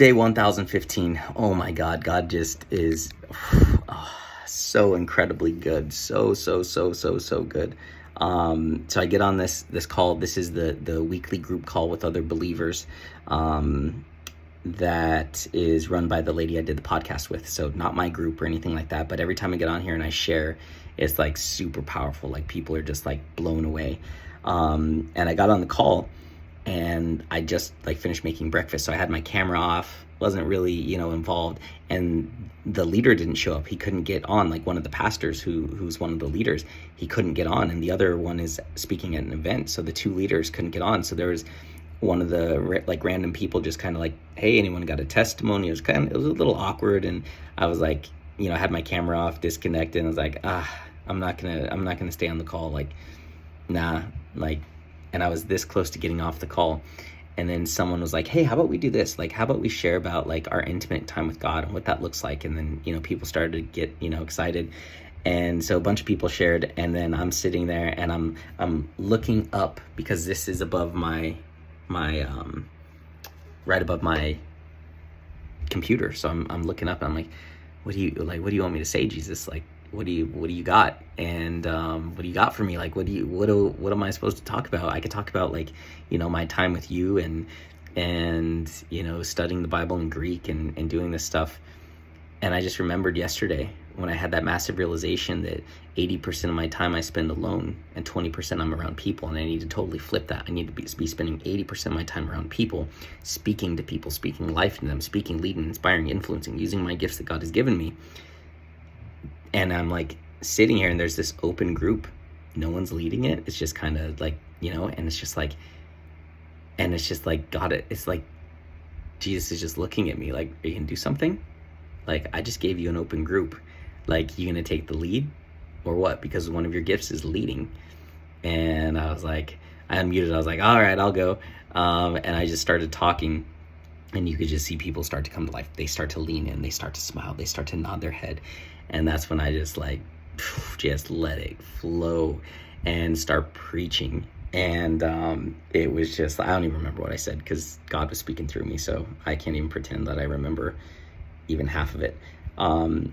Day 1015. Oh my God. God just is so incredibly good. So good. So I get on this call. This is the weekly group call with other believers. That is run by the lady I did the podcast with. So not my group or anything like that, but every time I get on here and I share, it's like super powerful. Like people are just like blown away. And I got on the call and I just like finished making breakfast. So I had my camera off, wasn't really, involved. And the leader didn't show up. He couldn't get on. Like one of the pastors who's one of the leaders, he couldn't get on. And the other one is speaking at an event. So the two leaders couldn't get on. So there was one of the like random people just kind of like, hey, anyone got a testimony? It was a little awkward. And I was like, I had my camera off, disconnected. And I was like, I'm not gonna stay on the call. Like, nah, like, and I was this close to getting off the call. And then someone was like, hey, how about we do this? Like, how about we share about like our intimate time with God and what that looks like? And then, people started to get, excited. And so a bunch of people shared, and then I'm sitting there and I'm looking up because this is above my right above my computer. So I'm looking up and I'm like, what do you want me to say, Jesus? Like, what do you got? And what do you got for me? Like, what am I supposed to talk about? I could talk about like, my time with you and studying the Bible in Greek and doing this stuff. And I just remembered yesterday when I had that massive realization that 80% of my time I spend alone and 20% I'm around people. And I need to totally flip that. I need to be spending 80% of my time around people, speaking to people, speaking life to them, speaking, leading, inspiring, influencing, using my gifts that God has given me. And I'm like sitting here and there's this open group. No one's leading it. It's just kind of like, and it's just like God, it's like Jesus is just looking at me like, are you gonna do something? Like, I just gave you an open group. Like, you gonna take the lead or what? Because one of your gifts is leading. And I was like, I unmuted. I was like, all right, I'll go. And I just started talking, and you could just see people start to come to life. They start to lean in, they start to smile, they start to nod their head. And that's when I just like, just let it flow and start preaching. And it was just, I don't even remember what I said because God was speaking through me. So I can't even pretend that I remember even half of it. And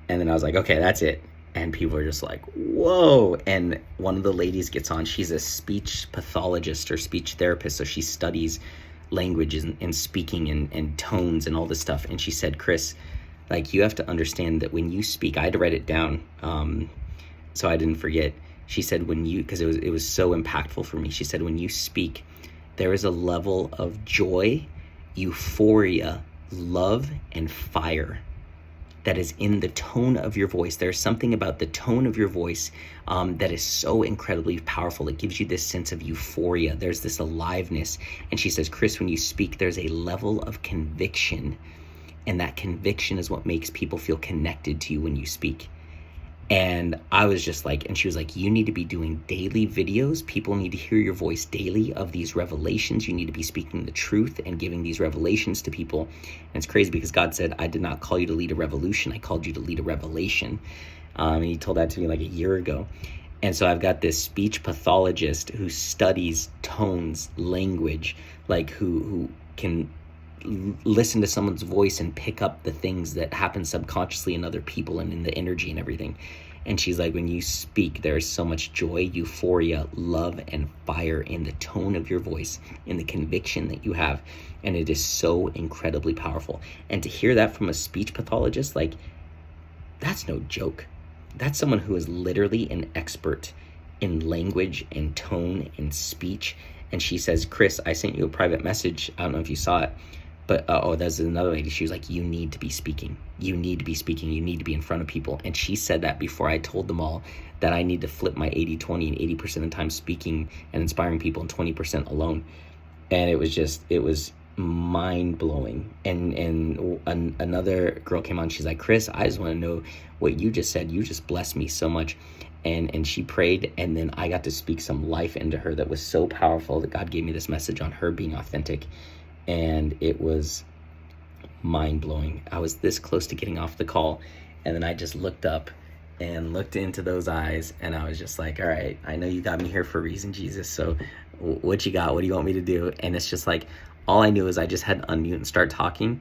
then I was like, okay, that's it. And people are just like, whoa. And one of the ladies gets on. She's a speech pathologist or speech therapist. So she studies languages and speaking and tones and all this stuff. And she said, Chris, like, you have to understand that when you speak, I had to write it down so I didn't forget. She said, because it was so impactful for me. She said, when you speak, there is a level of joy, euphoria, love, and fire that is in the tone of your voice. There's something about the tone of your voice that is so incredibly powerful. It gives you this sense of euphoria. There's this aliveness. And she says, Chris, when you speak, there's a level of conviction. And that conviction is what makes people feel connected to you when you speak. And I was just like, and she was like, you need to be doing daily videos. People need to hear your voice daily of these revelations. You need to be speaking the truth and giving these revelations to people. And it's crazy because God said, I did not call you to lead a revolution. I called you to lead a revelation. And he told that to me like a year ago. And so I've got this speech pathologist who studies tones, language, like who can listen to someone's voice and pick up the things that happen subconsciously in other people and in the energy and everything. And she's like, when you speak, there is so much joy, euphoria, love, and fire in the tone of your voice, in the conviction that you have. And it is so incredibly powerful. And to hear that from a speech pathologist, like, that's no joke. That's someone who is literally an expert in language and tone and speech. And she says, Chris, I sent you a private message. I don't know if you saw it. But, there's another lady. She was like, you need to be speaking. You need to be speaking. You need to be in front of people. And she said that before I told them all that I need to flip my 80-20 and 80% of the time speaking and inspiring people and 20% alone. And it was mind-blowing. And another girl came on. She's like, Chris, I just want to know what you just said. You just blessed me so much. And she prayed, and then I got to speak some life into her that was so powerful that God gave me this message on her being authentic. And it was mind-blowing. I was this close to getting off the call, and then I just looked up and looked into those eyes, and I was just like, all right, I know you got me here for a reason, Jesus, so what you got? What do you want me to do? And it's just like All I knew is I just had to unmute and start talking.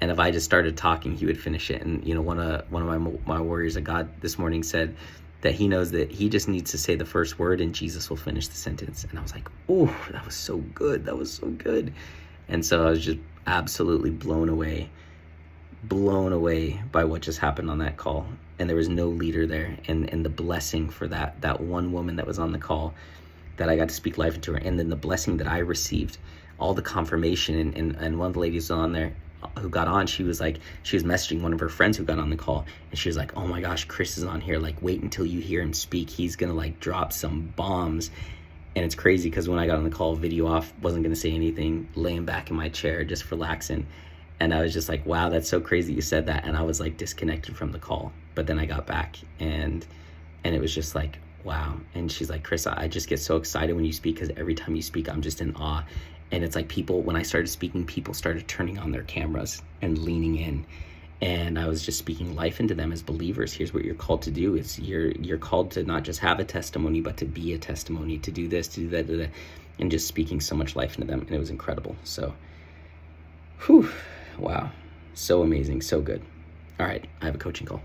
And if I just started talking, he would finish it. And one of my warriors of God this morning said that he knows that he just needs to say the first word and Jesus will finish the sentence. And I was like, oh, that was so good. That was so good. And so I was just absolutely blown away by what just happened on that call. And there was no leader there. And the blessing for that one woman that was on the call, that I got to speak life into her. And then the blessing that I received, all the confirmation. And one of the ladies on there who got on, she was messaging one of her friends who got on the call, and she was like, oh my gosh, Chris is on here, like wait until you hear him speak, he's gonna like drop some bombs. And it's crazy because when I got on the call, video off, wasn't gonna say anything, laying back in my chair just relaxing, and I was just like, wow, that's so crazy you said that. And I was like disconnected from the call, but then I got back, and it was just like, wow. And she's like, Chris, I just get so excited when you speak, because every time you speak I'm just in awe. And it's like people, when I started speaking, people started turning on their cameras and leaning in. And I was just speaking life into them as believers. Here's what you're called to do. It's you're called to not just have a testimony, but to be a testimony, to do this, to do that, and just speaking so much life into them. And it was incredible. So, wow. So amazing, so good. All right, I have a coaching call.